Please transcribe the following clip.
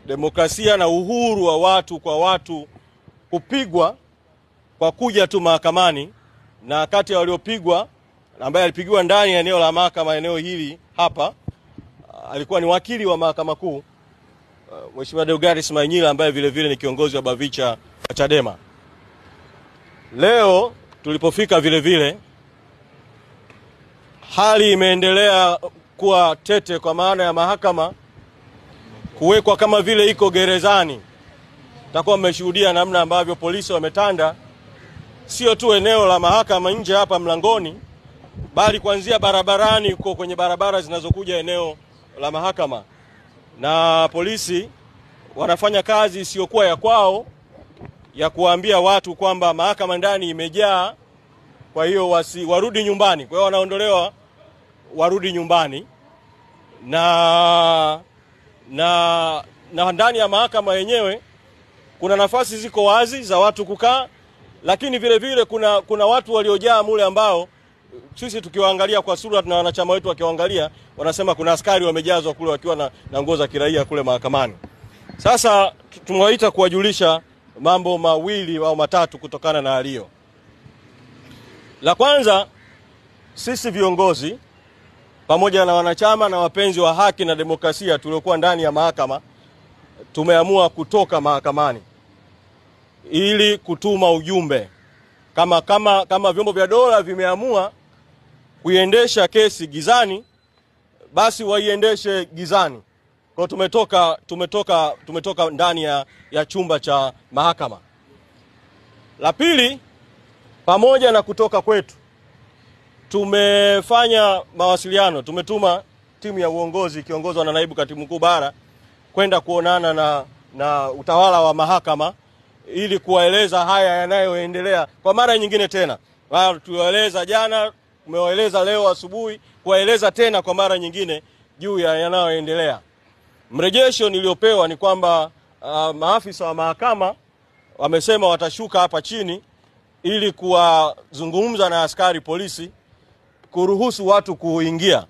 demokrasia na uhuru wa watu kwa watu kupigwa kwa kuja tu mahakamani, na kati ya waliopigwa ambaye alipigiwa ndani ya eneo la mahakama, eneo hili hapa, alikuwa ni wakili wa Mahakama Kuu Mheshimiwa Deodatus Mahinyila, ambaye vile vile ni kiongozi wa Bavicha wa Chadema. Leo tulipofika vile vile hali imeendelea kuwa tete, kwa maana ya mahakama kuwekwa kama vile iko gerezani. Takuwa mmeshuhudia namna ambavyo polisi wametanda, sio tu eneo la mahakama nje hapa mlangoni, bali kuanzia barabarani uko kwenye barabara zinazokuja eneo la mahakama. Na polisi wanafanya kazi isiyokuwa ya kwao ya kuambia watu kwamba mahakama ndani imejaa, kwa hiyo warudi nyumbani. Kwa hiyo wanaondolewa warudi nyumbani, na ndani ya mahakama yenyewe kuna nafasi ziko wazi za watu kukaa, lakini vile vile kuna watu waliojaa mule ambao sisi tukiwaangalia kwa sura na wanachama wetu wakiwaangalia wanasema kuna askari wamejazwa kule wakiwa na nguo za kiraia kule mahakamani. Sasa tumewaita kuwajulisha mambo mawili au matatu kutokana na hali hiyo. La kwanza, sisi viongozi pamoja na wanachama na wapenzi wa haki na demokrasia tuliokuwa ndani ya mahakama tumeamua kutoka mahakamani ili kutuma ujumbe kama vyombo vya dola vimeamua kuiendesha kesi gizani, basi waiendeshe gizani. Kwa tumetoka ndani ya chumba cha mahakama. La pili, pamoja na kutoka kwetu, tumefanya mawasiliano, tumetuma timu ya uongozi kiongozwa na naibu katibu mkuu bara kwenda kuonana na utawala wa mahakama ili kuwaeleza haya yanayoendelea kwa mara nyingine tena. Tuliwaeleza jana, tumewaeleza leo asubuhi, kuwaeleza tena kwa mara nyingine juu ya yanayoendelea. Mrejesho niliopewa ni kwamba maafisa wa mahakama wamesema watashuka hapa chini ili kuwazungumza na askari polisi kuruhusu watu kuingia.